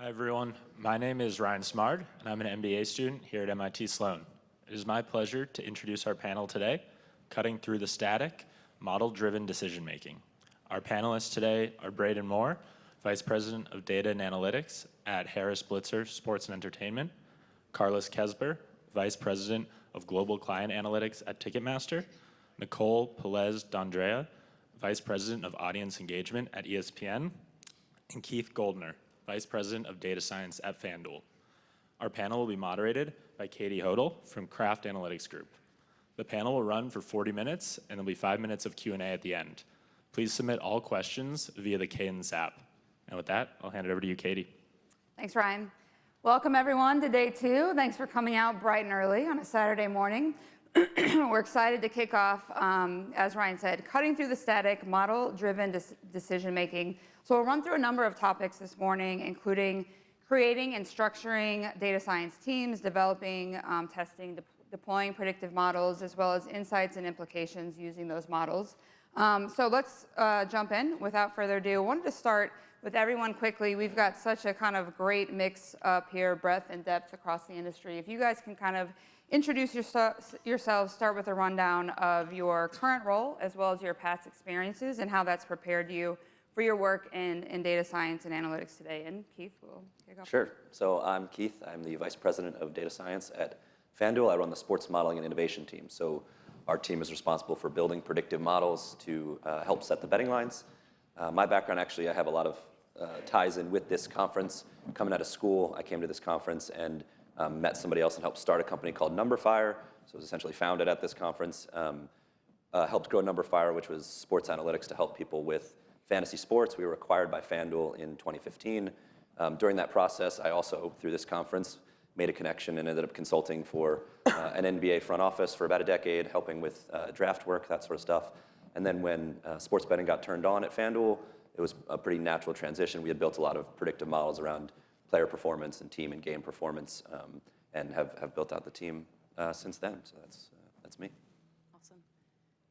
Hi, everyone. My name is Ryan Smard, and I'm an MBA student here at MIT Sloan. It is my pleasure to introduce our panel today, Cutting Through the Static, Model-Driven Decision-Making. Our panelists today are Braden Moore, Vice President of Data and Analytics at Harris Blitzer Sports and Entertainment, Carlos Kesber, Vice President of Global Client Analytics at Ticketmaster, Nicole Pelez-D'Andrea, Vice President of Audience Engagement at ESPN, and Keith Goldner, Vice President of Data Science at FanDuel. Our panel will be moderated by Katie Hodel from Kraft Analytics Group. The panel will run for 40 minutes, and there'll be 5 minutes of Q&A at the end. Please submit all questions via the Cadence app. And with that, I'll hand it over to you, Katie. Thanks, Ryan. Welcome, everyone, to day 2. Thanks for coming out bright and early on a Saturday morning. We're excited to kick off, as Ryan said, cutting through the static, model-driven decision-making. So we'll run through a number of topics this morning, including creating and structuring data science teams, developing, testing, deploying predictive models, as well as insights and implications using those models. So let's jump in. Without further ado, I wanted to start with everyone quickly. We've got such a kind of great mix up here, breadth and depth across the industry. If you guys can kind of introduce yourselves, start with a rundown of your current role, as well as your past experiences and how that's prepared you for your work in data science and analytics today. And Keith will kick off. Sure. So I'm Keith. I'm the Vice President of Data Science at FanDuel. I run the sports modeling and innovation team. So our team is responsible for building predictive models to help set the betting lines. My background, actually, I have a lot of ties in with this conference. Coming out of school, I came to this conference and met somebody else and helped start a company called Numberfire. So it was essentially founded at this conference. Helped grow Numberfire, which was sports analytics to help people with fantasy sports. We were acquired by FanDuel in 2015. During that process, I also, through this conference, made a connection and ended up consulting for an NBA front office for about a decade, helping with draft work, that sort of stuff. And then when sports betting got turned on at FanDuel, it was a pretty natural transition. We had built a lot of predictive models around player performance and team and game performance, and have built out the team since then. So that's me. Awesome.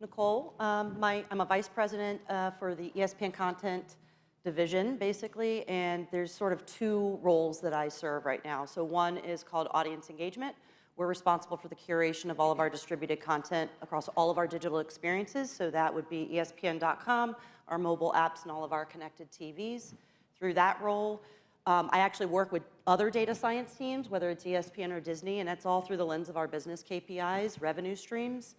Nicole, I'm a vice president for the ESPN content division, basically, and there's sort of 2 roles that I serve right now. So one is called audience engagement. We're responsible for the curation of all of our distributed content across all of our digital experiences. So that would be ESPN.com, our mobile apps, and all of our connected TVs. Through that role, I actually work with other data science teams, whether it's ESPN or Disney, and that's all through the lens of our business KPIs, revenue streams.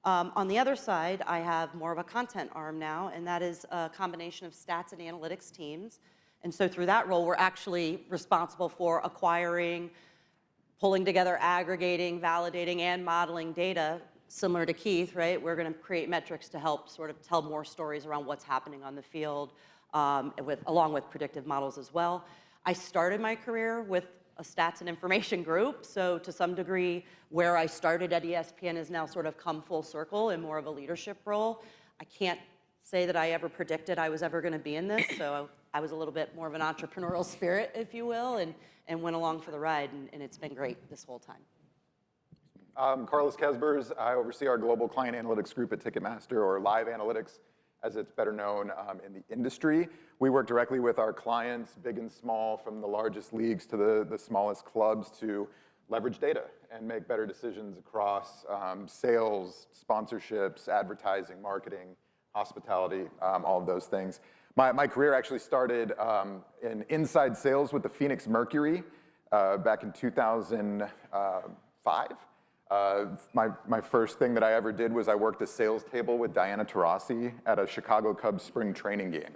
On the other side, I have more of a content arm now, and that is a combination of stats and analytics teams. And so through that role, we're actually responsible for acquiring, pulling together, aggregating, validating, and modeling data. Similar to Keith, right? We're going to create metrics to help sort of tell more stories around what's happening on the field, along with predictive models as well. I started my career with a stats and information group, so to some degree, where I started at ESPN has now sort of come full circle in more of a leadership role. I can't say that I ever predicted I was ever going to be in this, so I was a little bit more of an entrepreneurial spirit, if you will, and went along for the ride, and it's been great this whole time. Carlos Kesbers. I oversee our global client analytics group at Ticketmaster, or Live Analytics, as it's better known in the industry. We work directly with our clients, big and small, from the largest leagues to the smallest clubs, to leverage data and make better decisions across sales, sponsorships, advertising, marketing, hospitality, all of those things. My career actually started in inside sales with the Phoenix Mercury back in 2005. My first thing that I ever did was I worked a sales table with Diana Taurasi at a Chicago Cubs spring training game.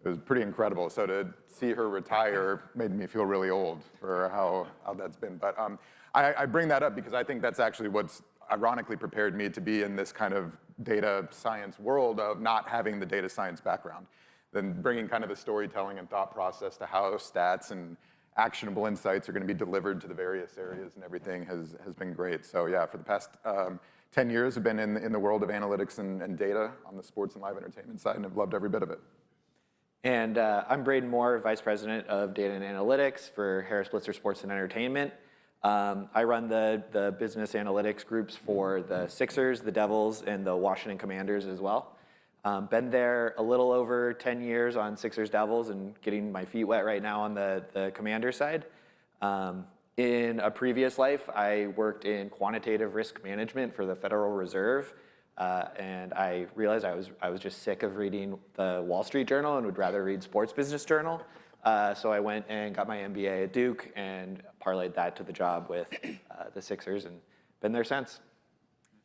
It was pretty incredible. So to see her retire made me feel really old for how that's been. But I bring that up because I think that's actually what's ironically prepared me to be in this kind of data science world of not having the data science background. Then bringing kind of the storytelling and thought process to how stats and actionable insights are going to be delivered to the various areas and everything has been great. So yeah, for the past 10 years, I've been in the world of analytics and data on the sports and live entertainment side, and I've loved every bit of it. And I'm Braden Moore, Vice President of Data and Analytics for Harris Blitzer Sports and Entertainment. I run the business analytics groups for the Sixers, the Devils, and the Washington Commanders as well. Been there a little over 10 years on Sixers Devils and getting my feet wet right now on the Commander side. In a previous life, I worked in quantitative risk management for the Federal Reserve, and I realized I was just sick of reading the Wall Street Journal and would rather read Sports Business Journal. So I went and got my MBA at Duke and parlayed that to the job with the Sixers and been there since.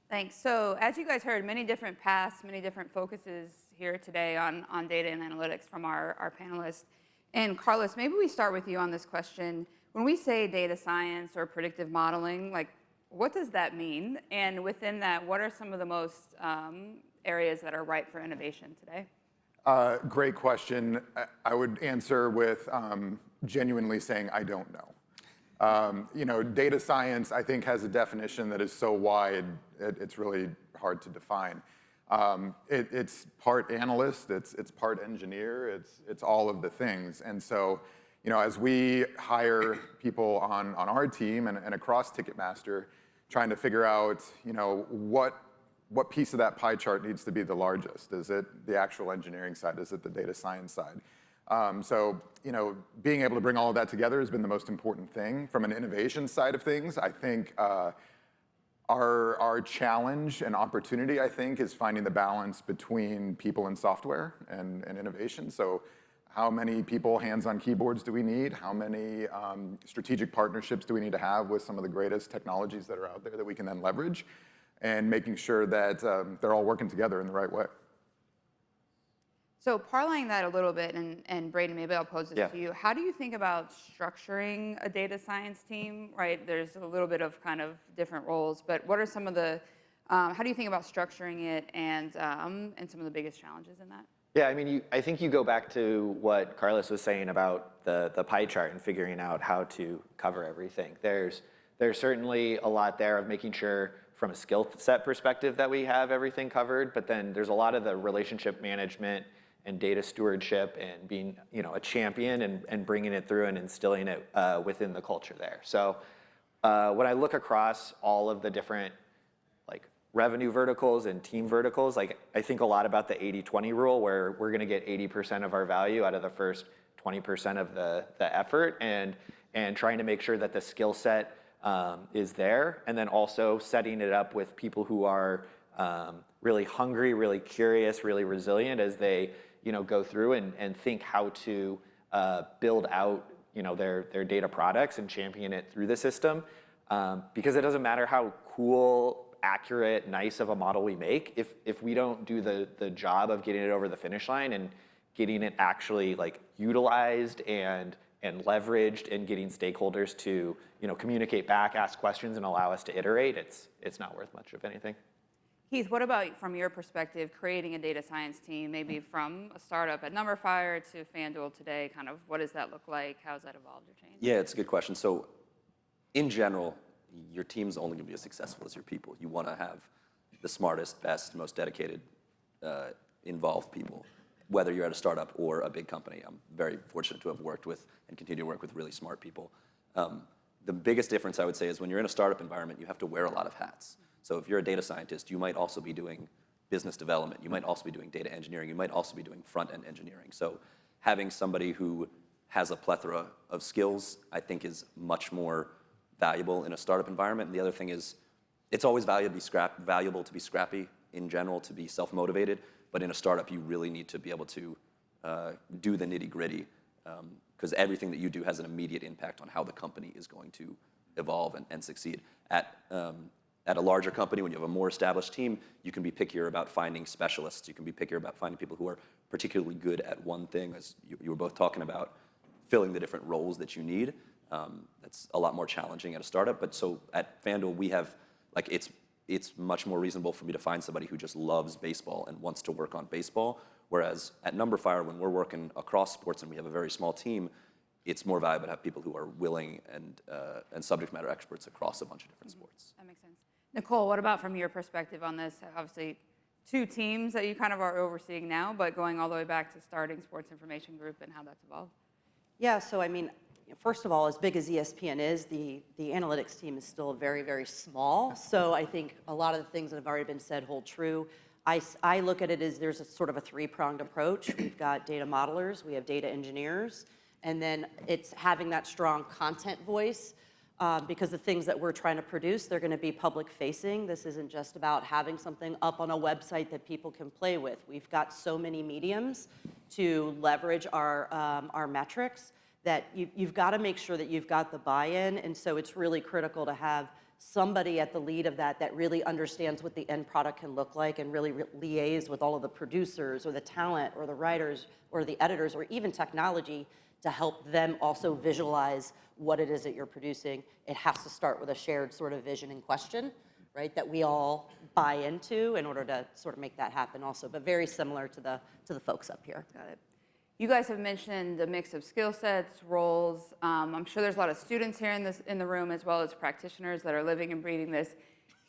Thanks. So as you guys heard, many different paths, many different focuses here today on data and analytics from our panelists. And Carlos, maybe we start with you on this question. When we say data science or predictive modeling, like, what does that mean? And within that, what are some of the most areas that are ripe for innovation today? Great question. I would answer with genuinely saying I don't know. Data science, I think, has a definition that is so wide, it's really hard to define. It's part analyst, it's part engineer, it's all of the things. And so, as we hire people on our team and across Ticketmaster, trying to figure out, what piece of that pie chart needs to be the largest? Is it the actual engineering side? Is it the data science side? So, being able to bring all of that together has been the most important thing. From an innovation side of things, I think our challenge and opportunity, I think, is finding the balance between people and software and innovation. So how many people, hands on keyboards, do we need? How many strategic partnerships do we need to have with some of the greatest technologies that are out there that we can then leverage? And making sure that they're all working together in the right way. So parlaying that a little bit, and Braden, maybe I'll pose this to you. How do you think about structuring a data science team, right? There's a little bit of kind of different roles, but what are some of the, how do you think about structuring it and some of the biggest challenges in that? Yeah, I mean, I think you go back to what Carlos was saying about the pie chart and figuring out how to cover everything. There's certainly a lot there of making sure from a skill set perspective that we have everything covered, but then there's a lot of the relationship management and data stewardship and being a champion and bringing it through and instilling it within the culture there. So when I look across all of the different revenue verticals and team verticals, I think a lot about the 80-20 rule, where we're going to get 80% of our value out of the first 20% of the effort, and trying to make sure that the skill set is there, and then also setting it up with people who are really hungry, really curious, really resilient as they go through and think how to build out their data products and champion it through the system, because it doesn't matter how cool, accurate, nice of a model we make if we don't do the job of getting it over the finish line and getting it actually utilized and leveraged and getting stakeholders to communicate back, ask questions, and allow us to iterate. It's not worth much of anything. Keith, what about from your perspective, creating a data science team, maybe from a startup at Numberfire to FanDuel today? Kind of what does that look like? How has that evolved or changed? Yeah, it's a good question. So in general, your team's only going to be as successful as your people. You want to have the smartest, best, most dedicated, involved people, whether you're at a startup or a big company. I'm very fortunate to have worked with and continue to work with really smart people. The biggest difference, I would say, is when you're in a startup environment, you have to wear a lot of hats. So if you're a data scientist, you might also be doing business development. You might also be doing data engineering. You might also be doing front-end engineering. So having somebody who has a plethora of skills, I think, is much more valuable in a startup environment. And the other thing is, it's always valuable to be scrappy in general, to be self-motivated. But in a startup, you really need to be able to do the nitty-gritty, because everything that you do has an immediate impact on how the company is going to evolve and succeed. At a larger company, when you have a more established team, you can be pickier about finding specialists. You can be pickier about finding people who are particularly good at one thing, as you were both talking about, filling the different roles that you need. That's a lot more challenging at a startup. But so at FanDuel, we have, it's much more reasonable for me to find somebody who just loves baseball and wants to work on baseball. Whereas at Numberfire, when we're working across sports and we have a very small team, it's more valuable to have people who are willing and subject matter experts across a bunch of different sports. That makes sense. Nicole, what about from your perspective on this? Obviously, two teams that you kind of are overseeing now, but going all the way back to starting Sports Information Group and how that's evolved. Yeah, so I mean, first of all, as big as ESPN is, the analytics team is still very, very small. So I think a lot of the things that have already been said hold true. I look at it as there's a sort of a three-pronged approach. We've got data modelers, we have data engineers, and then it's having that strong content voice because the things that we're trying to produce, they're going to be public-facing. This isn't just about having something up on a website that people can play with. We've got so many mediums to leverage our metrics that you've got to make sure that you've got the buy-in, and so it's really critical to have somebody at the lead of that really understands what the end product can look like and really liaise with all of the producers or the talent or the writers or the editors or even technology to help them also visualize what it is that you're producing. It has to start with a shared sort of vision and question, right, that we all buy into in order to sort of make that happen also, but very similar to the folks up here. Got it. You guys have mentioned a mix of skill sets, roles. I'm sure there's a lot of students here in the room as well as practitioners that are living and breathing this.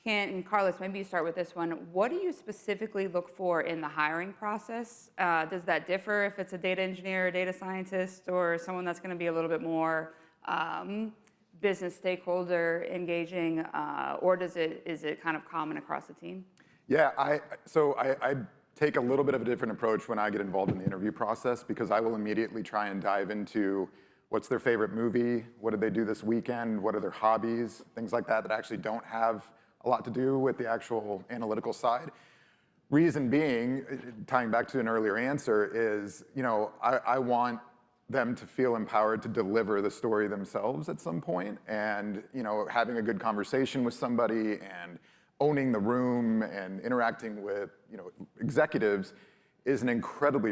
And Carlos, maybe you start with this one. What do you specifically look for in the hiring process? Does that differ if it's a data engineer, a data scientist, or someone that's going to be a little bit more business stakeholder engaging, or is it kind of common across the team? Yeah, I take a little bit of a different approach when I get involved in the interview process because I will immediately try and dive into what's their favorite movie, what did they do this weekend, what are their hobbies, things like that actually don't have a lot to do with the actual analytical side. Reason being, tying back to an earlier answer, is I want them to feel empowered to deliver the story themselves at some point, and having a good conversation with somebody and owning the room and interacting with executives is an incredibly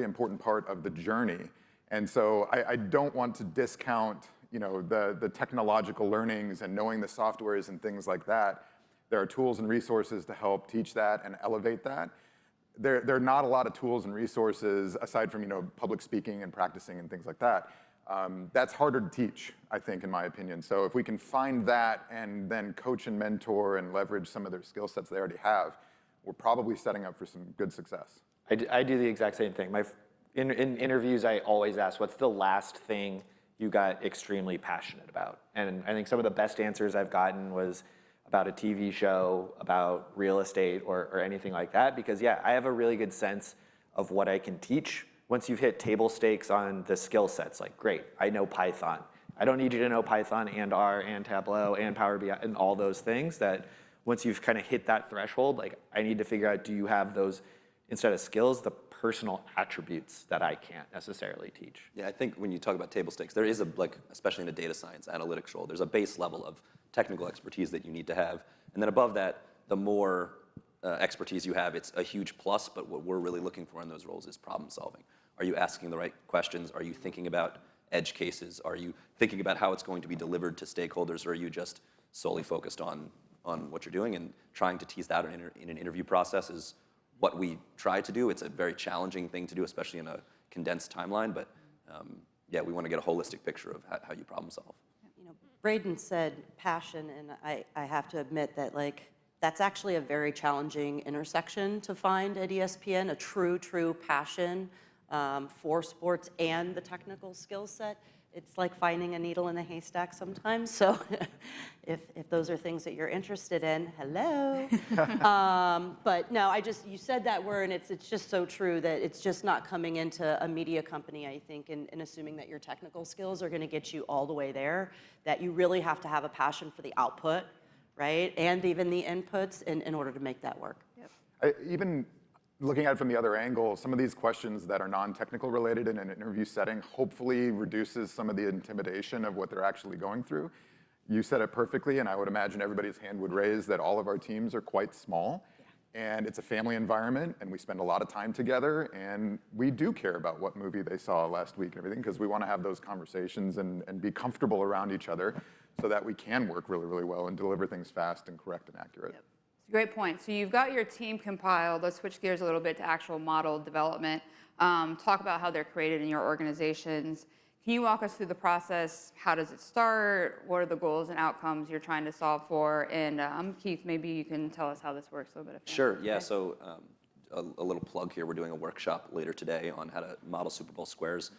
important part of the journey. And so I don't want to discount the technological learnings and knowing the softwares and things like that. There are tools and resources to help teach that and elevate that. There are not a lot of tools and resources aside from public speaking and practicing and things like that. That's harder to teach, I think, in my opinion. So if we can find that and then coach and mentor and leverage some of their skill sets they already have, we're probably setting up for some good success. I do the exact same thing. In interviews, I always ask, what's the last thing you got extremely passionate about? And I think some of the best answers I've gotten was about a TV show, about real estate, or anything like that. Because yeah, I have a really good sense of what I can teach. Once you've hit table stakes on the skill sets, like great, I know Python. I don't need you to know Python and R and Tableau and Power BI and all those things. That once you've kind of hit that threshold, like I need to figure out, do you have those, instead of skills, the personal attributes that I can't necessarily teach? Yeah, I think when you talk about table stakes, there is especially in a data science analytics role, there's a base level of technical expertise that you need to have. And then above that, the more expertise you have, it's a huge plus, but what we're really looking for in those roles is problem solving. Are you asking the right questions? Are you thinking about edge cases? Are you thinking about how it's going to be delivered to stakeholders, or are you just solely focused on what you're doing? And trying to tease that out in an interview process is what we try to do. It's a very challenging thing to do, especially in a condensed timeline, but yeah, we want to get a holistic picture of how you problem solve. Braden said passion, and I have to admit that that's actually a very challenging intersection to find at ESPN, a true passion for sports and the technical skill set. It's like finding a needle in a haystack sometimes. So if those are things that you're interested in, hello. But no, you said that word, and it's just so true that it's just not coming into a media company, I think, and assuming that your technical skills are going to get you all the way there, that you really have to have a passion for the output, right? And even the inputs in order to make that work. Yep. Even looking at it from the other angle, some of these questions that are non-technical related in an interview setting hopefully reduces some of the intimidation of what they're actually going through. You said it perfectly, and I would imagine everybody's hand would raise that all of our teams are quite small, and it's a family environment, and we spend a lot of time together, and we do care about what movie they saw last week and everything, because we want to have those conversations and be comfortable around each other so that we can work really, really well and deliver things fast and correct and accurate. Yep. Great point. So you've got your team compiled. Let's switch gears a little bit to actual model development. Talk about how they're created in your organizations. Can you walk us through the process? How does it start? What are the goals and outcomes you're trying to solve for? And Keith, maybe you can tell us how this works a little bit. Sure, yeah, so a little plug here. We're doing a workshop later today on how to model Super Bowl squares.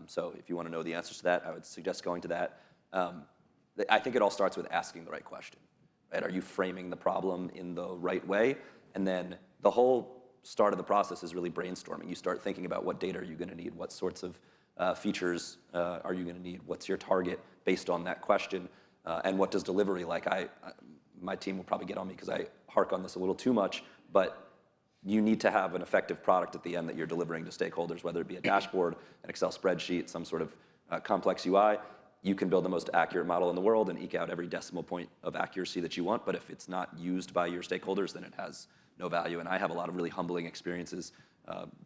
So if you want to know the answers to that, I would suggest going to that. I think it all starts with asking the right question. Right? Are you framing the problem in the right way? And then the whole start of the process is really brainstorming. You start thinking about what data are you going to need, what sorts of features are you going to need, what's your target based on that question, and what does delivery like. My team will probably get on me because I hark on this a little too much, but you need to have an effective product at the end that you're delivering to stakeholders, whether it be a dashboard, an Excel spreadsheet, some sort of complex UI. You can build the most accurate model in the world and eke out every decimal point of accuracy that you want, but if it's not used by your stakeholders, then it has no value. And I have a lot of really humbling experiences,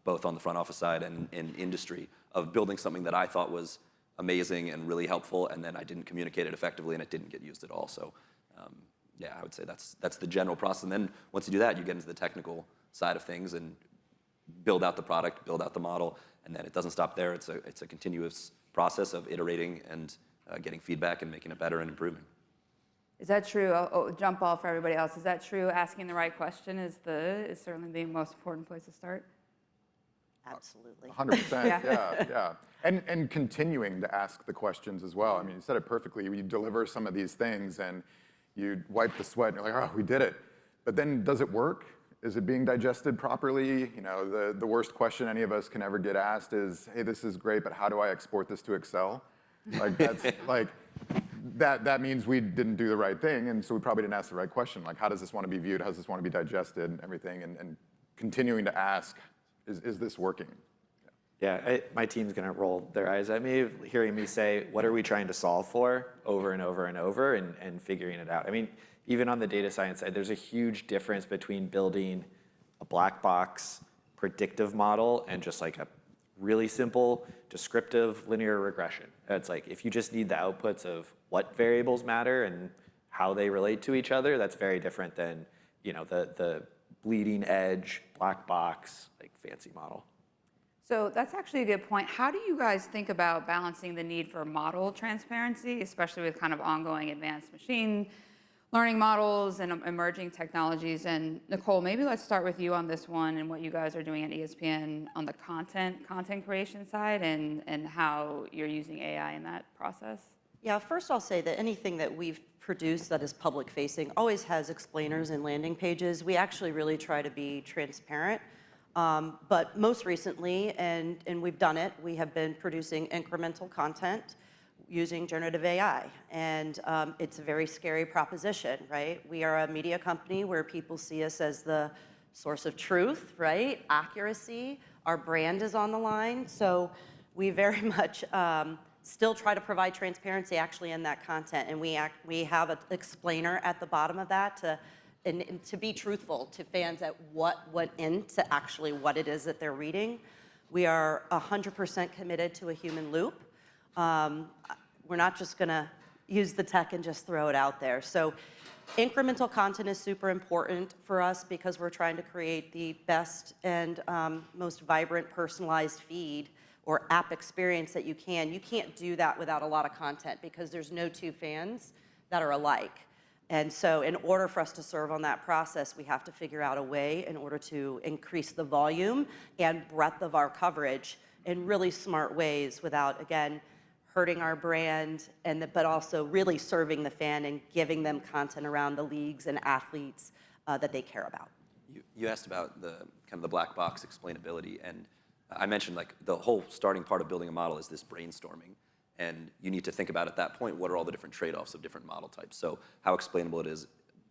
both on the front office side and in industry, of building something that I thought was amazing and really helpful, and then I didn't communicate it effectively and it didn't get used at all. So yeah, I would say that's the general process. And then once you do that, you get into the technical side of things and build out the product, build out the model, and then it doesn't stop there. It's a continuous process of iterating and getting feedback and making it better and improving. Is that true? Oh, jump ball for everybody else. Is that true? Asking the right question is certainly the most important place to start. Absolutely. 100%, Yeah. yeah. And continuing to ask the questions as well. I mean, you said it perfectly. You deliver some of these things and you wipe the sweat and you're like, oh, we did it. But then does it work? Is it being digested properly? You know, the worst question any of us can ever get asked is, hey, this is great, but how do I export this to Excel? Like that's like, that means we didn't do the right thing, and so we probably didn't ask the right question. Like, how does this want to be viewed? How does this want to be digested and everything? And continuing to ask, is this working? Yeah, my team's gonna roll their eyes at me, hearing me say, what are we trying to solve for over and over and over, and figuring it out. I mean, even on the data science side, there's a huge difference between building a black box predictive model and just like a really simple descriptive linear regression. It's like, if you just need the outputs of what variables matter and how they relate to each other, that's very different than, you know, the bleeding edge black box like fancy model. So that's actually a good point. How do you guys think about balancing the need for model transparency, especially with kind of ongoing advanced machine learning models and emerging technologies? And Nicole, maybe let's start with you on this one and what you guys are doing at ESPN on the content creation side and how you're using AI in that process. Yeah, first I'll say that anything that we've produced that is public facing always has explainers and landing pages. We actually really try to be transparent. But most recently, and we've done it, we have been producing incremental content using generative AI. And it's a very scary proposition, right? We are a media company where people see us as the source of truth, right? Accuracy. Our brand is on the line. So we very much still try to provide transparency actually in that content. And we have an explainer at the bottom of that and to be truthful to fans at what went into actually what it is that they're reading. We are 100% committed to a human loop. We're not just gonna use the tech and just throw it out there. So incremental content is super important for us because we're trying to create the best and most vibrant personalized feed or app experience that you can. You can't do that without a lot of content because there's no two fans that are alike. And so in order for us to serve on that process, we have to figure out a way in order to increase the volume and breadth of our coverage in really smart ways without, again, hurting our brand, but also really serving the fan and giving them content around the leagues and athletes that they care about. You asked about the kind of the black box explainability, and I mentioned like the whole starting part of building a model is this brainstorming. And you need to think about at that point, what are all the different trade-offs of different model types? So how explainable it is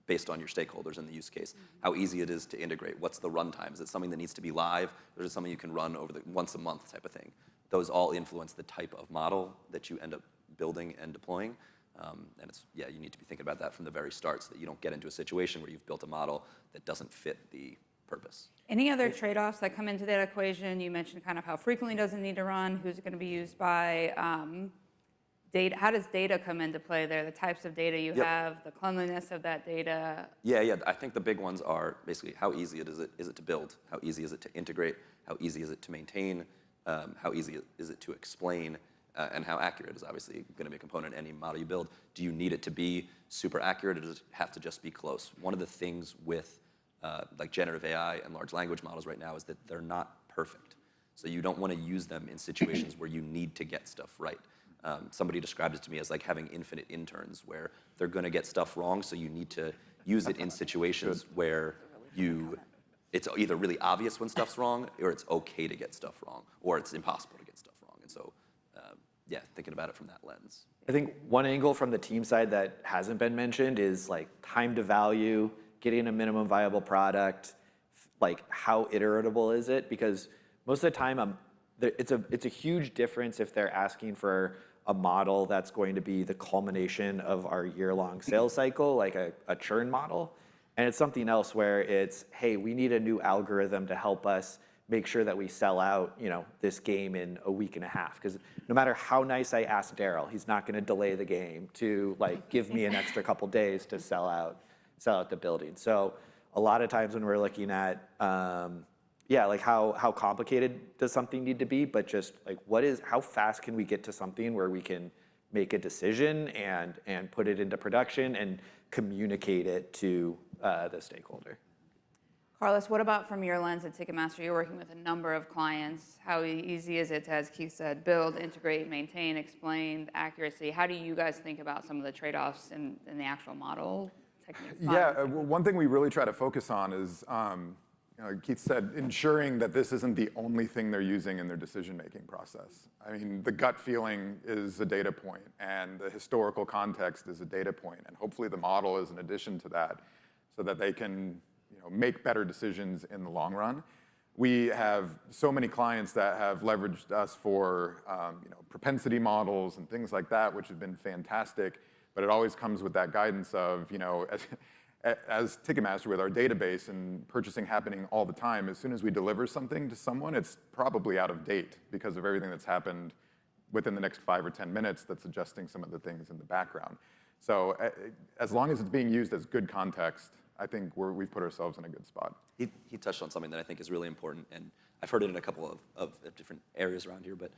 based on your stakeholders in the use case, how easy it is to integrate, what's the runtime? Is it something that needs to be live, or is it something you can run over the once a month type of thing? Those all influence the type of model that you end up building and deploying. And it's, yeah, you need to be thinking about that from the very start so that you don't get into a situation where you've built a model that doesn't fit the purpose. Any other trade-offs that come into that equation? You mentioned kind of how frequently does it need to run, who's it going to be used by, data. How does data come into play there? The types of data you have, the cleanliness of that data. Yeah. I think the big ones are basically how easy is it to build, how easy is it to integrate, how easy is it to maintain, how easy is it to explain, and how accurate is obviously going to be a component in any model you build. Do you need it to be super accurate, or does it have to just be close? One of the things with like generative AI and large language models right now is that they're not perfect. So you don't want to use them in situations where you need to get stuff right. Somebody described it to me as like having infinite interns, where they're going to get stuff wrong, so you need to use it in situations where you it's either really obvious when stuff's wrong, or it's okay to get stuff wrong, or it's impossible to get stuff wrong. And so, yeah, thinking about it from that lens. I think one angle from the team side that hasn't been mentioned is like time to value, getting a minimum viable product, like how iteratable is it? Because most of the time, it's a huge difference if they're asking for a model that's going to be the culmination of our year-long sales cycle, like a churn model. And it's something else where it's, hey, we need a new algorithm to help us make sure that we sell out, this game in a week and a half. Because no matter how nice I ask Daryl, he's not going to delay the game to like give me an extra couple days to sell out the building. So a lot of times when we're looking at, like how complicated does something need to be, but just like how fast can we get to something where we can make a decision and put it into production and communicate it to the stakeholder. Carlos, what about from your lens at Ticketmaster? You're working with a number of clients. How easy is it to, as Keith said, build, integrate, maintain, explain, accuracy? How do you guys think about some of the trade-offs in the actual model techniques? Yeah, one thing we really try to focus on is, Keith said, ensuring that this isn't the only thing they're using in their decision-making process. I mean, the gut feeling is a data point, and the historical context is a data point, and hopefully the model is an addition to that so that they can make better decisions in the long run. We have so many clients that have leveraged us for propensity models and things like that, which have been fantastic, but it always comes with that guidance of, as Ticketmaster with our database and purchasing happening all the time, as soon as we deliver something to someone, it's probably out of date because of everything that's happened within the next 5 or 10 minutes that's adjusting some of the things in the background. So as long as it's being used as good context, I think we've put ourselves in a good spot. He touched on something that I think is really important, and I've heard it in a couple of different areas around here, but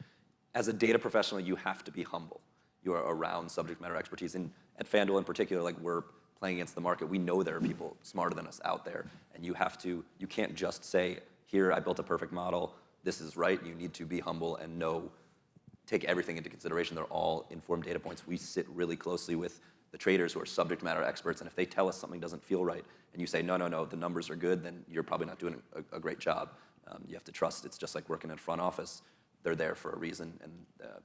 as a data professional, you have to be humble. You are around subject matter expertise, and at FanDuel in particular, like we're playing against the market. We know there are people smarter than us out there, and you can't just say, here, I built a perfect model, this is right. You need to be humble and take everything into consideration. They're all informed data points. We sit really closely with the traders who are subject matter experts, and if they tell us something doesn't feel right, and you say, no, the numbers are good, then you're probably not doing a great job. You have to trust. It's just like working in front office. They're there for a reason, and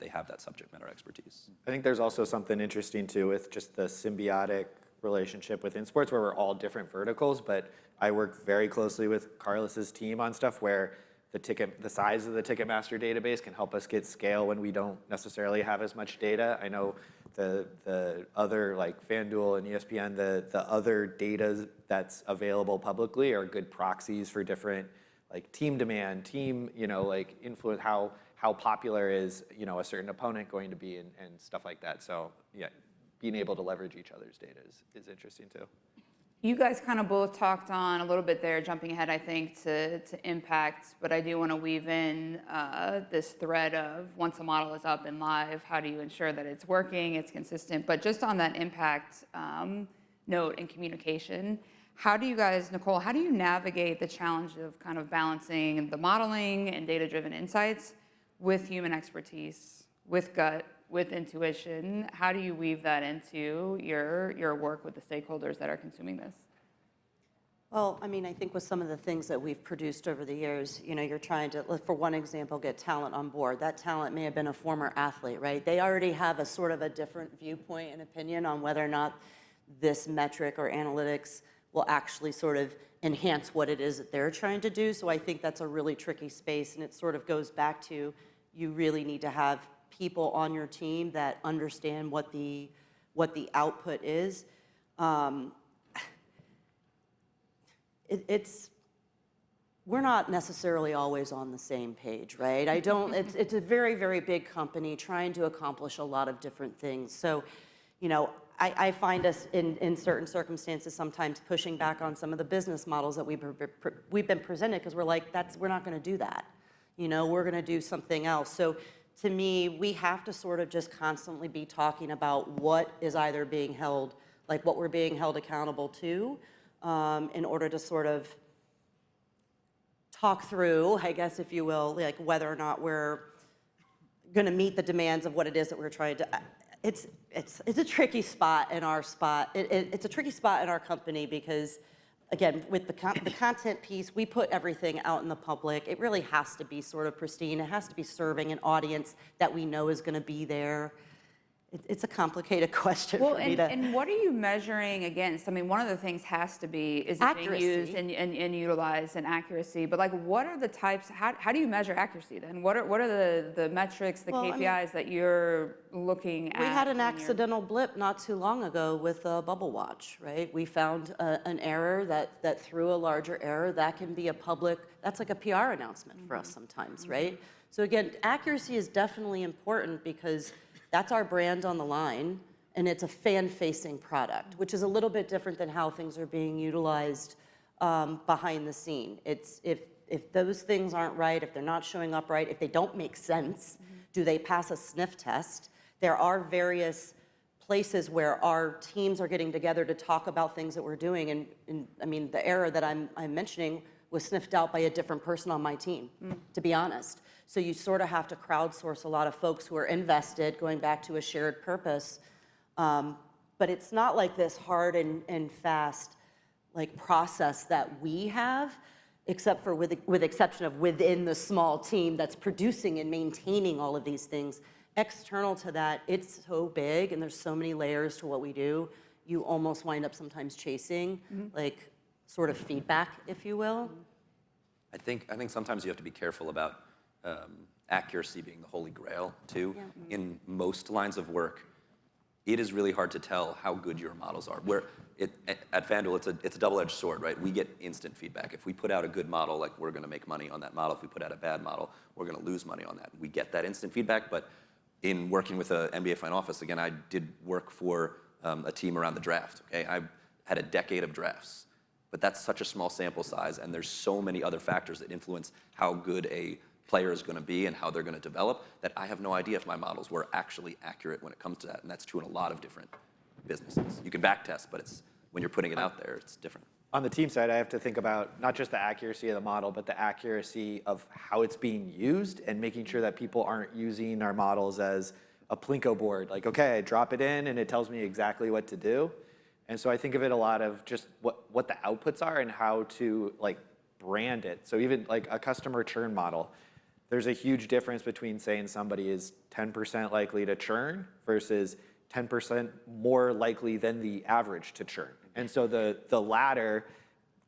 they have that subject matter expertise. I think there's also something interesting too with just the symbiotic relationship within sports where we're all different verticals, but I work very closely with Carlos's team on stuff where the size of the Ticketmaster database can help us get scale when we don't necessarily have as much data. I know the other, like FanDuel and ESPN, the other data that's available publicly are good proxies for different like team demand, influence, how popular is a certain opponent going to be and stuff like that. So yeah, being able to leverage each other's data is interesting too. You guys kind of both talked on a little bit there, jumping ahead, I think, to impact, but I do want to weave in this thread of once a model is up and live, how do you ensure that it's working, it's consistent? But just on that impact note and communication, how do you guys, Nicole, how do you navigate the challenge of kind of balancing the modeling and data-driven insights with human expertise, with gut, with intuition? How do you weave that into your work with the stakeholders that are consuming this? Well, I mean, I think with some of the things that we've produced over the years, you're trying to, for one example, get talent on board. That talent may have been a former athlete, right? They already have a sort of a different viewpoint and opinion on whether or not this metric or analytics will actually sort of enhance what it is that they're trying to do. So I think that's a really tricky space, and it sort of goes back to you really need to have people on your team that understand what the output is. We're not necessarily always on the same page, right? It's a very, very big company trying to accomplish a lot of different things. So, I find us in certain circumstances sometimes pushing back on some of the business models that we've been presented because we're like, we're not going to do that. We're going to do something else. So to me, we have to sort of just constantly be talking about what is either being held, like what we're being held accountable to, in order to sort of talk through, I guess, if you will, like whether or not we're going to meet the demands of what it is that we're trying to. It's a tricky spot in our spot. It's a tricky spot in our company because again, with the content piece, we put everything out in the public. It really has to be sort of pristine. It has to be serving an audience that we know is going to be there. It's a complicated question Well, for me to. and what are you measuring against? I mean, one of the things has to be, is it being used and utilized, and accuracy, but like what are the types, how do you measure accuracy then? What are the metrics, the KPIs that you're looking at? We had an accidental blip not too long ago with a bubble watch, right? We found an error that threw a larger error. That can be that's like a PR announcement for us sometimes, right? So again, accuracy is definitely important because that's our brand on the line, and it's a fan-facing product, which is a little bit different than how things are being utilized behind the scene. It's if those things aren't right, if they're not showing up right, if they don't make sense, do they pass a sniff test? There are various places where our teams are getting together to talk about things that we're doing, and I mean, the error that I'm mentioning was sniffed out by a different person on my team, to be honest. So you sort of have to crowdsource a lot of folks who are invested, going back to a shared purpose. But it's not like this hard and fast like process that we have, except for with exception of within the small team that's producing and maintaining all of these things. External to that, it's so big and there's so many layers to what we do. You almost wind up sometimes chasing like sort of feedback, if you will. I think sometimes you have to be careful about accuracy being the holy grail too. Yeah. In most lines of work, it is really hard to tell how good your models are. At FanDuel, it's a double-edged sword, right? We get instant feedback. If we put out a good model, like we're going to make money on that model. If we put out a bad model, we're going to lose money on that. We get that instant feedback, but in working with an NBA front office, again, I did work for a team around the draft. Okay, I had a decade of drafts. But that's such a small sample size, and there's so many other factors that influence how good a player is going to be and how they're going to develop that I have no idea if my models were actually accurate when it comes to that. And that's true in a lot of different businesses. You can backtest, but when you're putting it out there, it's different. On the team side, I have to think about not just the accuracy of the model, but the accuracy of how it's being used and making sure that people aren't using our models as a Plinko board. Like, okay, I drop it in and it tells me exactly what to do. And so I think of it a lot of just what the outputs are and how to like brand it. So even like a customer churn model, there's a huge difference between saying somebody is 10% likely to churn versus 10% more likely than the average to churn. And so the latter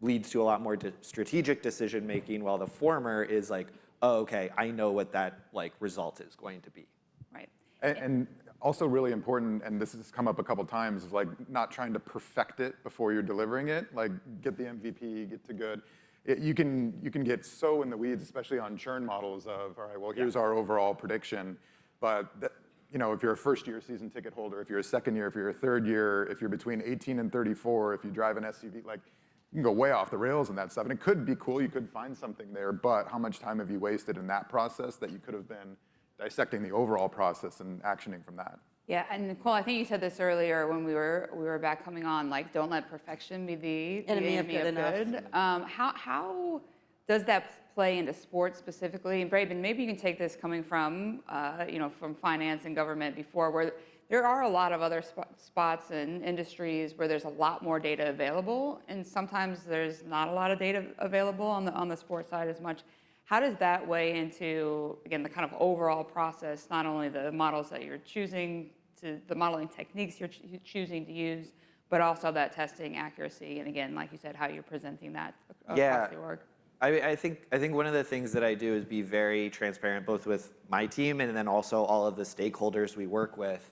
leads to a lot more strategic decision making, while the former is like, oh, okay, I know what that like result is going to be. Right. And also really important, and this has come up a couple times, is like not trying to perfect it before you're delivering it. Like get the MVP, get to good. You can get so in the weeds, especially on churn models of, all right, well, here's our overall prediction. But you know, if you're a first-year season ticket holder, if you're a second year, if you're a third year, if you're between 18 and 34, if you drive an SUV, like you can go way off the rails and that stuff. And it could be cool, you could find something there, but how much time have you wasted in that process that you could have been dissecting the overall process and actioning from that? Yeah, and Nicole, I think you said this earlier when we were back coming on, like don't let perfection be the enemy of good. How does that play into sports specifically? And Braben, maybe you can take this coming from from finance and government before, where there are a lot of other spots and industries where there's a lot more data available, and sometimes there's not a lot of data available on the sports side as much. How does that weigh into, again, the kind of overall process, not only the models that you're choosing, the modeling techniques you're choosing to use, but also that testing accuracy, and again, like you said, how you're presenting that across the org? I think one of the things that I do is be very transparent, both with my team and then also all of the stakeholders we work with.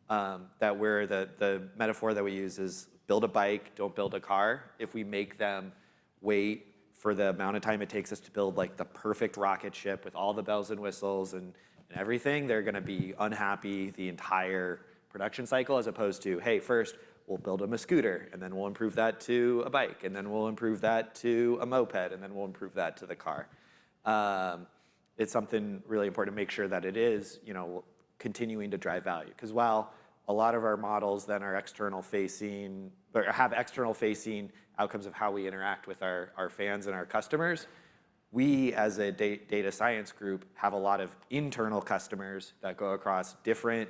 That we're the metaphor that we use is build a bike, don't build a car. If we make them wait for the amount of time it takes us to build like the perfect rocket ship with all the bells and whistles and everything, they're going to be unhappy the entire production cycle, as opposed to, hey, first we'll build them a scooter, and then we'll improve that to a bike, and then we'll improve that to a moped, and then we'll improve that to the car. It's something really important to make sure that it is, continuing to drive value. Because while a lot of our models then are external facing, or have external facing outcomes of how we interact with our fans and our customers, we as a data science group have a lot of internal customers that go across different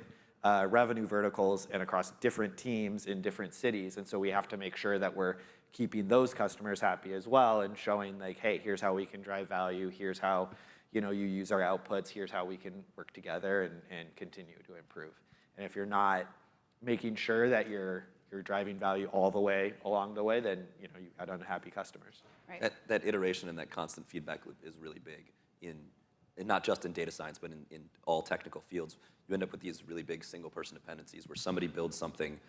revenue verticals and across different teams in different cities. And so we have to make sure that we're keeping those customers happy as well and showing like, hey, here's how we can drive value, here's how you use our outputs, here's how we can work together and continue to improve. And if you're not making sure that you're driving value all the way along the way, then you've got unhappy customers. Right. That iteration and that constant feedback loop is really big and not just in data science, but in all technical fields. You end up with these really big single-person dependencies where somebody builds something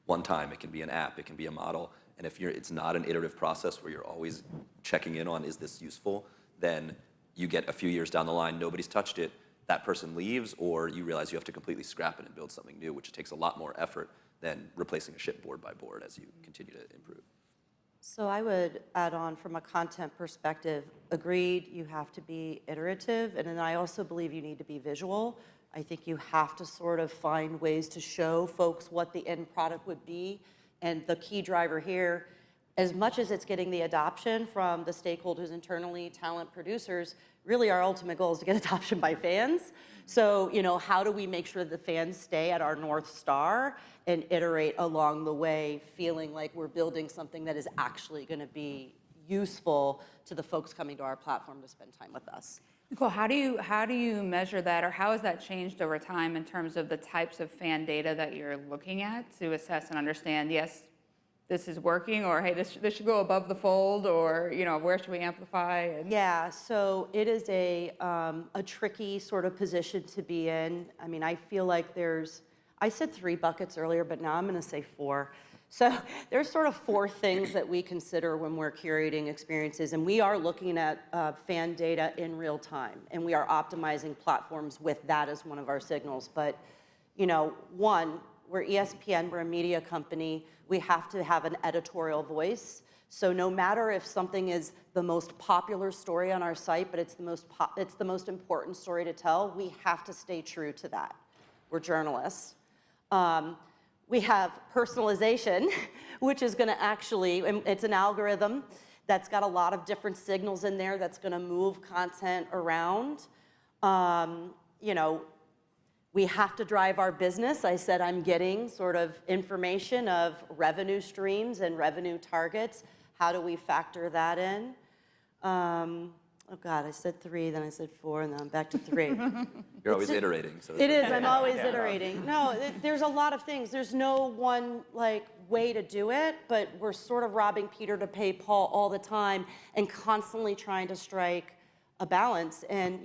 one time. It can be an app, it can be a model, and if it's not an iterative process where you're always checking in on, is this useful, then you get a few years down the line, nobody's touched it, that person leaves, or you realize you have to completely scrap it and build something new, which takes a lot more effort than replacing a ship board by board as you continue to improve. So I would add on from a content perspective, agreed, you have to be iterative, and then I also believe you need to be visual. I think you have to sort of find ways to show folks what the end product would be, and the key driver here, as much as it's getting the adoption from the stakeholders internally, talent producers, really our ultimate goal is to get adoption by fans. So, how do we make sure the fans stay at our North Star and iterate along the way, feeling like we're building something that is actually going to be useful to the folks coming to our platform to spend time with us? Nicole, how do you measure that, or how has that changed over time in terms of the types of fan data that you're looking at to assess and understand, yes, this is working, or hey, this should go above the fold, or where should we amplify? Yeah, so it is a tricky sort of position to be in. I mean, I feel like I said 3 buckets earlier, but now I'm going to say 4. So there's sort of 4 things that we consider when we're curating experiences, and we are looking at fan data in real time, and we are optimizing platforms with that as one of our signals. But, one, we're ESPN, we're a media company, we have to have an editorial voice. So no matter if something is the most popular story on our site, but it's the most important story to tell, we have to stay true to that. We're journalists. We have personalization, which is going to it's an algorithm that's got a lot of different signals in there that's going to move content around. We have to drive our business. I said I'm getting sort of information of revenue streams and revenue targets. How do we factor that in? Oh God, I said 3, then I said 4, and then I'm back to 3. You're always iterating. So it is, I'm always iterating. No, there's a lot of things. There's no one way to do it, but we're sort of robbing Peter to pay Paul all the time and constantly trying to strike a balance. And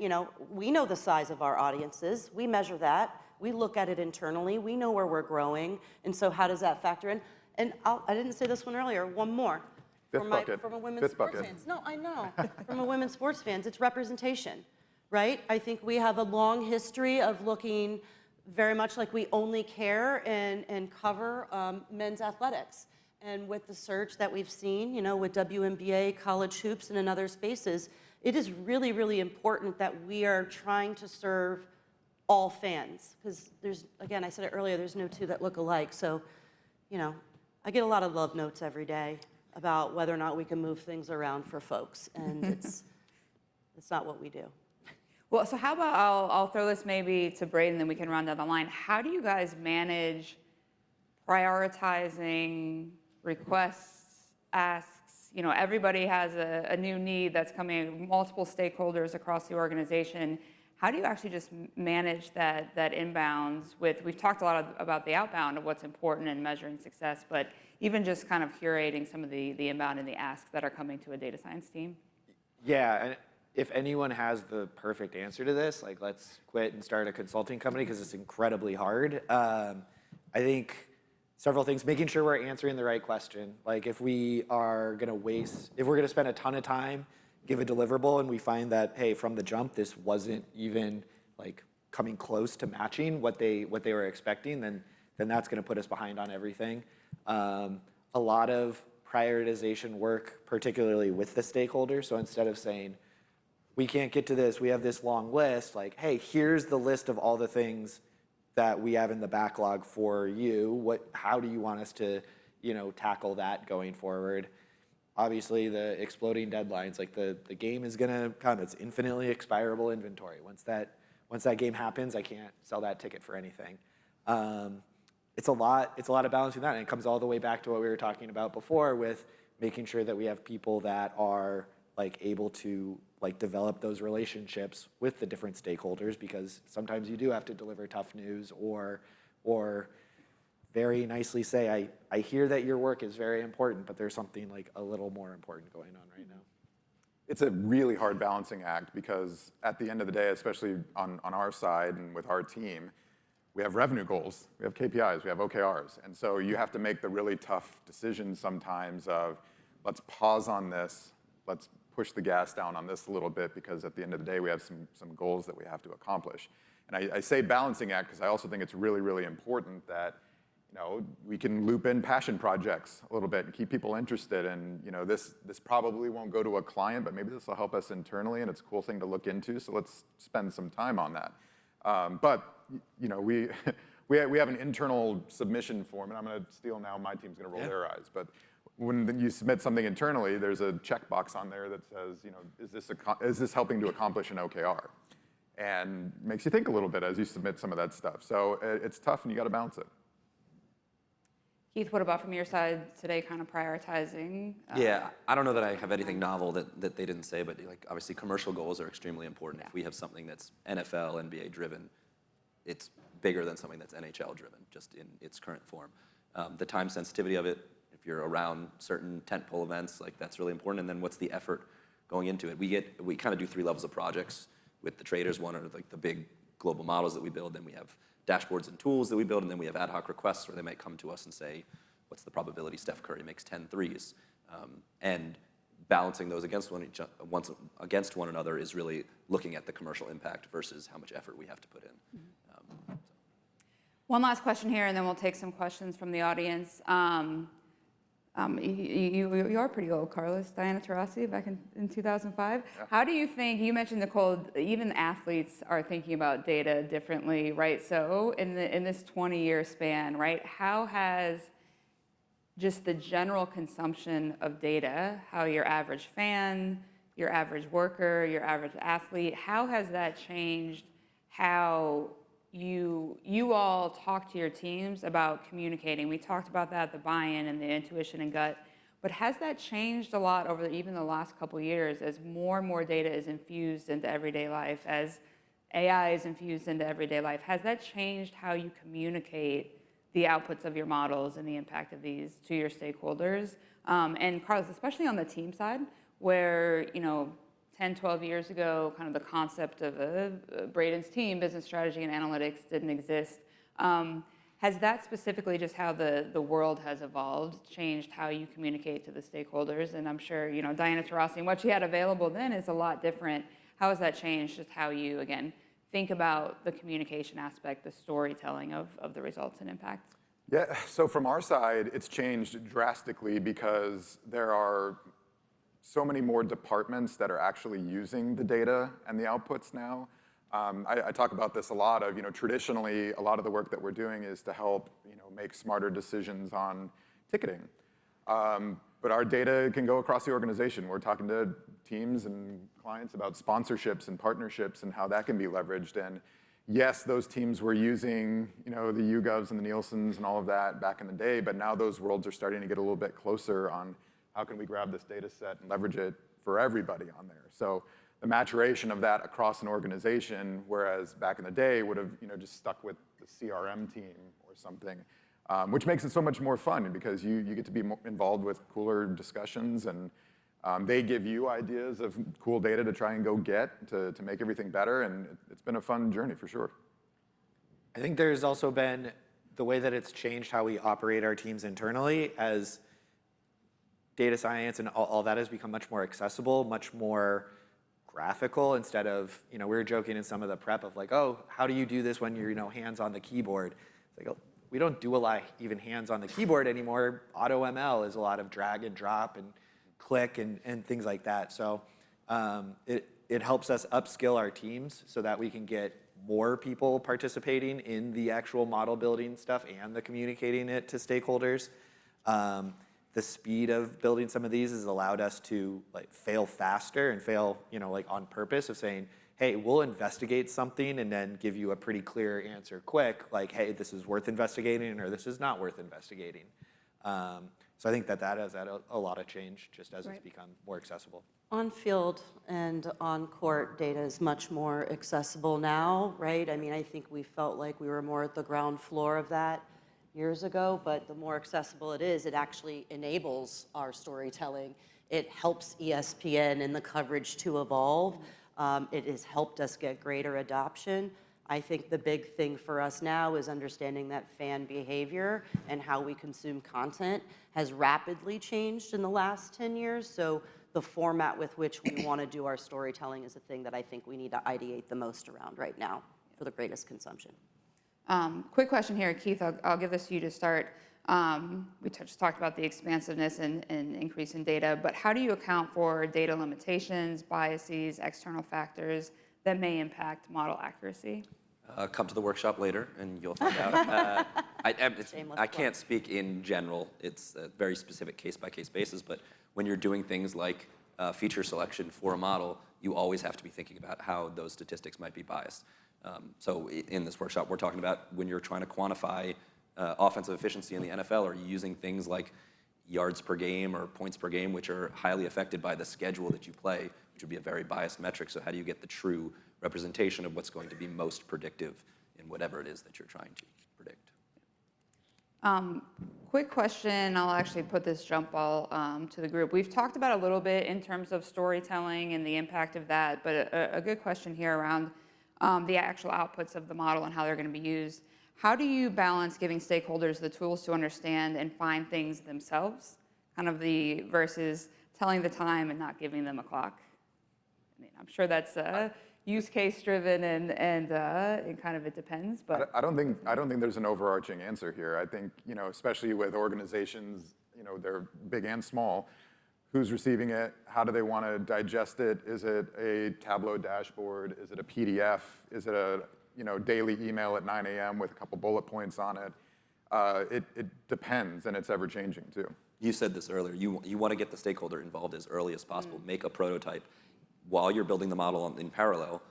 we know the size of our audiences. We measure that. We look at it internally. We know where we're growing. And so how does that factor in? And I didn't say this one earlier, one more. From a women's sports fans. No, I know. From a women's sports fans, it's representation, right? I think we have a long history of looking very much like we only care and cover men's athletics. And with the surge that we've seen, with WNBA, college hoops, and in other spaces, it is really, really important that we are trying to serve all fans. Because again, I said it earlier, there's no 2 that look alike. So, I get a lot of love notes every day about whether or not we can move things around for folks, and it's not what we do. Well, so how about I'll throw this maybe to Braden, then we can run down the line. How do you guys manage prioritizing requests, asks? Everybody has a new need that's coming, multiple stakeholders across the organization. How do you actually just manage that inbounds we've talked a lot about the outbound of what's important in measuring success, but even just kind of curating some of the inbound and the asks that are coming to a data science team? Yeah, and if anyone has the perfect answer to this, let's quit and start a consulting company because it's incredibly hard. I think several things, making sure we're answering the right question. If we're going to spend a ton of time, give a deliverable, and we find that, hey, from the jump, this wasn't even coming close to matching what they were expecting, then that's going to put us behind on everything. A lot of prioritization work, particularly with the stakeholders. So instead of saying, we can't get to this, we have this long list, hey, here's the list of all the things that we have in the backlog for you. How do you want us to, tackle that going forward? Obviously, the exploding deadlines, the game is gonna come. It's infinitely expirable inventory. Once that game happens, I can't sell that ticket for anything. It's a lot of balancing that, and it comes all the way back to what we were talking about before with making sure that we have people that are like able to like develop those relationships with the different stakeholders, because sometimes you do have to deliver tough news or very nicely say, I hear that your work is very important, but there's something like a little more important going on right now. It's a really hard balancing act because at the end of the day, especially on our side and with our team, we have revenue goals, we have KPIs, we have OKRs. And so you have to make the really tough decisions sometimes of, let's pause on this, let's push the gas down on this a little bit, because at the end of the day, we have some goals that we have to accomplish. And I say balancing act because I also think it's really, really important that we can loop in passion projects a little bit and keep people interested. And this probably won't go to a client, but maybe this will help us internally, and it's a cool thing to look into. So let's spend some time on that. But we have an internal submission form, and I'm going to steal now. My team's going to roll their eyes, but when you submit something internally, there's a checkbox on there that says, is this helping to accomplish an OKR? And makes you think a little bit as you submit some of that stuff. So it's tough, and you got to balance it. Keith, what about from your side today, kind of prioritizing? Yeah, I don't know that I have anything novel that they didn't say, but like obviously commercial goals are extremely important. Yeah. If we have something that's NFL, NBA driven, it's bigger than something that's NHL driven, just in its current form. The time sensitivity of it, if you're around certain tentpole events, like that's really important. And then what's the effort going into it? We kind of do 3 levels of projects with the traders. One are like the big global models that we build, then we have dashboards and tools that we build, and then we have ad hoc requests where they might come to us and say, what's the probability Steph Curry makes 10 threes? And balancing those against one another is really looking at the commercial impact versus how much effort we have to put in. One last question here, and then we'll take some questions from the audience. You are pretty old, Carlos. Diana Taurasi, back in 2005. Yeah. How do you think, you mentioned, Nicole, even athletes are thinking about data differently, right? So in this 20-year span, right, how has just the general consumption of data, how your average fan, your average worker, your average athlete, how has that changed how you all talk to your teams about communicating? We talked about that, the buy-in and the intuition and gut, but has that changed a lot over even the last couple of years as more and more data is infused into everyday life, as AI is infused into everyday life? Has that changed how you communicate the outputs of your models and the impact of these to your stakeholders? And Carlos, especially on the team side, where 10, 12 years ago, kind of the concept of Braden's team, business strategy and analytics, didn't exist. Has that specifically just how the world has evolved, changed how you communicate to the stakeholders? And I'm sure, Diana Taurasi, and what she had available then is a lot different. How has that changed just how you, again, think about the communication aspect, the storytelling of the results and impacts? Yeah, so from our side, it's changed drastically because there are so many more departments that are actually using the data and the outputs now. I talk about this a lot of, traditionally, a lot of the work that we're doing is to help, make smarter decisions on ticketing. But our data can go across the organization. We're talking to teams and clients about sponsorships and partnerships and how that can be leveraged. And yes, those teams were using, the YouGovs and the Nielsen's and all of that back in the day, but now those worlds are starting to get a little bit closer on how can we grab this data set and leverage it for everybody on there. So the maturation of that across an organization, whereas back in the day would have, just stuck with the CRM team or something, which makes it so much more fun because you get to be more involved with cooler discussions, and they give you ideas of cool data to try and go get to make everything better, and it's been a fun journey for sure. I think there's also been the way that it's changed how we operate our teams internally as data science and all that has become much more accessible, much more graphical instead of, we were joking in some of the prep of like, oh, how do you do this when you're, hands on the keyboard? It's like, oh, we don't do a lot even hands on the keyboard anymore. Auto ML is a lot of drag and drop and click and things like that. So it helps us upskill our teams so that we can get more people participating in the actual model building stuff and the communicating it to stakeholders. The speed of building some of these has allowed us to fail faster and fail, on purpose of saying, hey, we'll investigate something and then give you a pretty clear answer quick, like, hey, this is worth investigating or this is not worth investigating. So I think that has had a lot of change just as it's Right. become more accessible. On-field and on-court data is much more accessible now, right? I mean, I think we felt like we were more at the ground floor of that years ago, but the more accessible it is, it actually enables our storytelling. It helps ESPN and the coverage to evolve. It has helped us get greater adoption. I think the big thing for us now is understanding that fan behavior and how we consume content has rapidly changed in the last 10 years. So the format with which we want to do our storytelling is the thing that I think we need to ideate the most around right now for the greatest consumption. Quick question here, Keith, I'll give this to you to start. We just talked about the expansiveness and increase in data, but how do you account for data limitations, biases, external factors that may impact model accuracy? Come to the workshop later and you'll find out. Shameless I plug. can't speak in general. It's a very specific case-by-case basis, but when you're doing things like feature selection for a model, you always have to be thinking about how those statistics might be biased. So in this workshop, we're talking about when you're trying to quantify offensive efficiency in the NFL, are you using things like yards per game or points per game, which are highly affected by the schedule that you play, which would be a very biased metric. So how do you get the true representation of what's going to be most predictive in whatever it is that you're trying to predict? Quick question, I'll actually put this jump ball to the group. We've talked about a little bit in terms of storytelling and the impact of that, but a good question here around the actual outputs of the model and how they're going to be used. How do you balance giving stakeholders the tools to understand and find things themselves, kind of the versus telling the time and not giving them a clock? I mean, I'm sure that's use case driven and kind of it depends, but I don't think there's an overarching answer here. I think, especially with organizations, they're big and small, who's receiving it? How do they want to digest it? Is it a Tableau dashboard? Is it a PDF? Is it a daily email at 9 a.m. with a couple bullet points on it? It depends, and it's ever changing too. You said this earlier. You want to get the stakeholder involved as early as possible. Make a prototype. While you're building the model in parallel,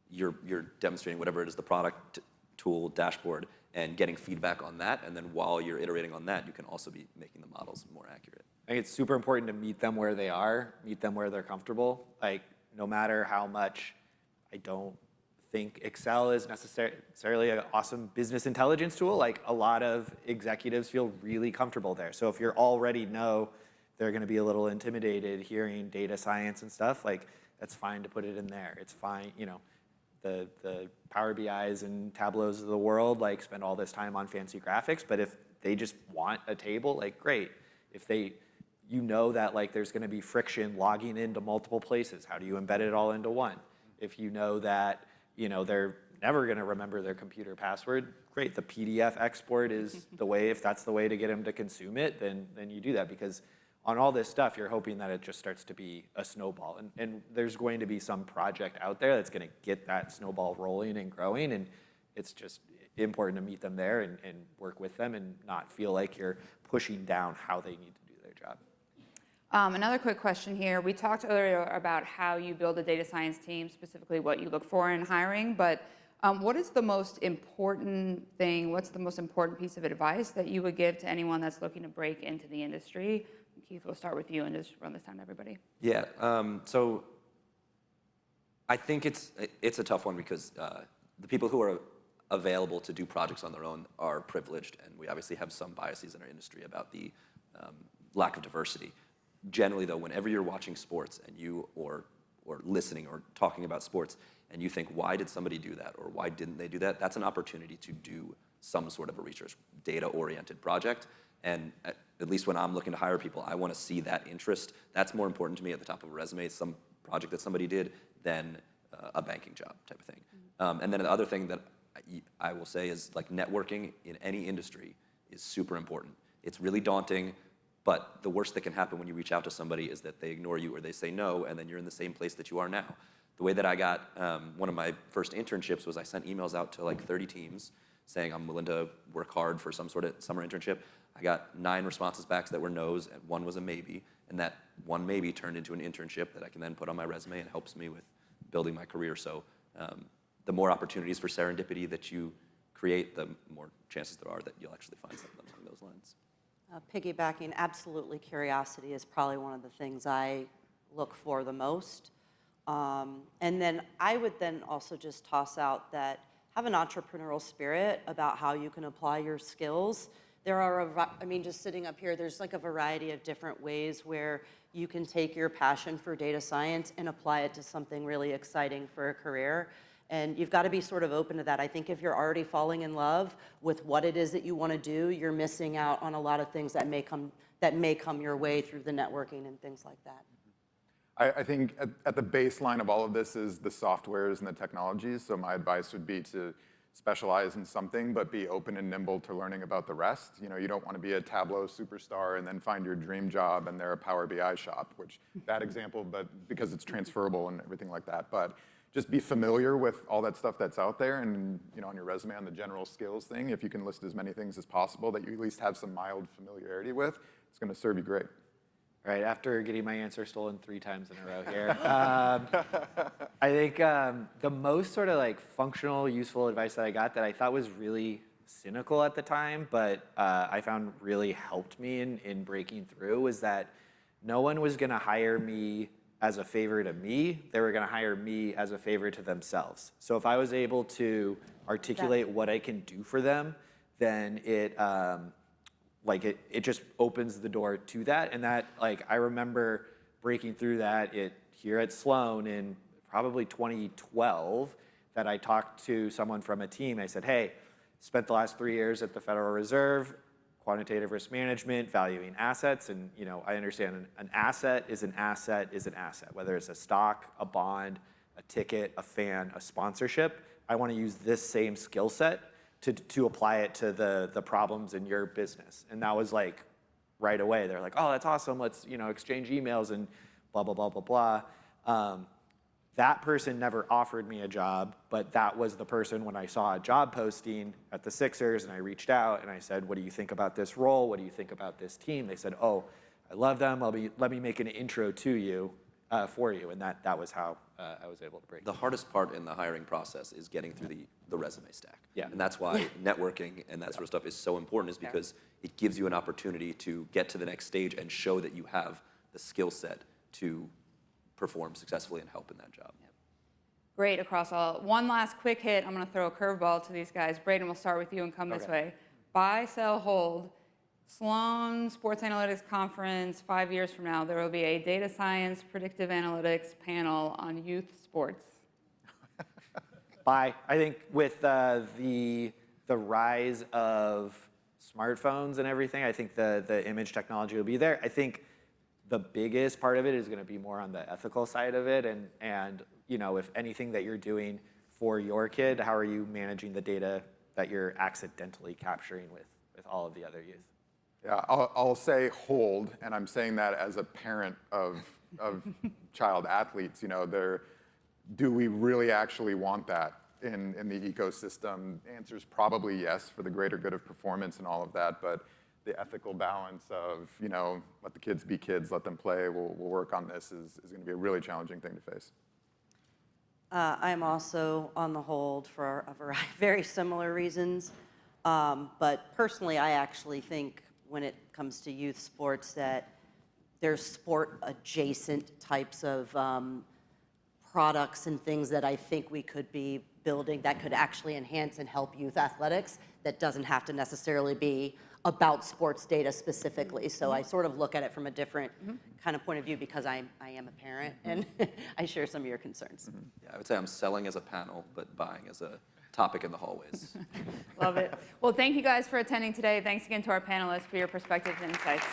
you're demonstrating whatever it is, the product, tool, dashboard, and getting feedback on that. And then while you're iterating on that, you can also be making the models more accurate. I think it's super important to meet them where they are, meet them where they're comfortable. Like, no matter how much I don't think Excel is necessarily an awesome business intelligence tool, like a lot of executives feel really comfortable there. So if you're already know they're going to be a little intimidated hearing data science and stuff, like that's fine to put it in there. It's fine, the Power BIs and Tableaus of the world like spend all this time on fancy graphics, but if they just want a table, like great. If that like there's going to be friction logging into multiple places, how do you embed it all into one? If you know that they're never going to remember their computer password, great. The PDF export is the way. If that's the way to get them to consume it, then you do that, because on all this stuff, you're hoping that it just starts to be a snowball. And there's going to be some project out there that's going to get that snowball rolling and growing. And it's just important to meet them there and work with them and not feel like you're pushing down how they need to do their job. Another quick question here. We talked earlier about how you build a data science team, specifically what you look for in hiring, but what is the most important thing, what's the most important piece of advice that you would give to anyone that's looking to break into the industry? Keith, we'll start with you and just run this down to everybody. Yeah, so I think it's a tough one because the people who are available to do projects on their own are privileged, and we obviously have some biases in our industry about the lack of diversity. Generally, though, whenever you're watching sports and or listening or talking about sports, and you think, why did somebody do that, or why didn't they do that? That's an opportunity to do some sort of a research, data-oriented project. And at least when I'm looking to hire people, I want to see that interest. That's more important to me at the top of a resume, some project that somebody did, than a banking job type of thing. And then the other thing that I will say is, like, networking in any industry is super important. It's really daunting, but the worst that can happen when you reach out to somebody is that they ignore you or they say no, and then you're in the same place that you are now. The way that I got one of my first internships was I sent emails out to like 30 teams saying I'm willing to work hard for some sort of summer internship. I got 9 responses back that were no's, and 1 was a maybe, and that 1 maybe turned into an internship that I can then put on my resume and helps me with building my career. So the more opportunities for serendipity that you create, the more chances there are that you'll actually find something along those lines. Piggybacking, absolutely, curiosity is probably one of the things I look for the most. And then I would then also just toss out that have an entrepreneurial spirit about how you can apply your skills. There are, I mean, just sitting up here, there's like a variety of different ways where you can take your passion for data science and apply it to something really exciting for a career. And you've got to be sort of open to that. I think if you're already falling in love with what it is that you want to do, you're missing out on a lot of things that may come your way through the networking and things like that. I think at the baseline of all of this is the softwares and the technologies. So my advice would be to specialize in something, but be open and nimble to learning about the rest. You know, you don't want to be a Tableau superstar and then find your dream job and they're a Power BI shop, which bad example, but because it's transferable and everything like that. But just be familiar with all that stuff that's out there, and you know, on your resume on the general skills thing, if you can list as many things as possible that you at least have some mild familiarity with, it's going to serve you great. All right, after getting my answer stolen 3 times in a row here, I think the most sort of like functional, useful advice that I got that I thought was really cynical at the time, but I found really helped me in breaking through was that no one was going to hire me as a favor to me. They were going to hire me as a favor to themselves. So if I was able to articulate what I can do for them, then it just opens the door to that. And that, like, I remember breaking through that here at Sloan in probably 2012, that I talked to someone from a team. I said, hey, spent the last 3 years at the Federal Reserve, quantitative risk management, valuing assets. And you know, I understand an asset is an asset is an asset, whether it's a stock, a bond, a ticket, a fan, a sponsorship. I want to use this same skill set to apply it to the problems in your business. And that was like right away. They're like, oh, that's awesome. Let's, you know, exchange emails and blah, blah, blah, blah, blah. That person never offered me a job, but that was the person when I saw a job posting at the Sixers and I reached out and I said, what do you think about this role? What do you think about this team? They said, oh, I love them. Let me make an intro to you, for you. And that was how I was able to break. The hardest part in the hiring process is getting through the resume stack. Yeah. And that's why networking and that sort of stuff is so important, is because it gives you an opportunity to get to the next stage and show that you have the skill set to perform successfully and help in that job. Great across all. One last quick hit. I'm going to throw a curveball to these guys. Braden, we'll start with you and come this way. Buy, sell, hold. Sloan Sports Analytics Conference, 5 years from now, there will be a data science predictive analytics panel on youth sports. Buy. I think with the rise of smartphones and everything, I think the image technology will be there. I think the biggest part of it is going to be more on the ethical side of it, and you know, if anything that you're doing for your kid, how are you managing the data that you're accidentally capturing with all of the other youth? Yeah, I'll say hold, and I'm saying that as a parent of child athletes. You know, do we really actually want that in the ecosystem? The answer is probably yes, for the greater good of performance and all of that, but the ethical balance of, you know, let the kids be kids, let them play, we'll work on this is going to be a really challenging thing to face. I'm also on the hold for a variety, very similar reasons. But personally, I actually think when it comes to youth sports that there's sport-adjacent types of products and things that I think we could be building that could actually enhance and help youth athletics that doesn't have to necessarily be about sports data specifically. So I sort of look at it from a different kind of point of view because I am a parent and I share some of your concerns. Yeah, I would say I'm selling as a panel, but buying as a topic in the hallways. Love it. Well, thank you guys for attending today. Thanks again to our panelists for your perspectives and insights.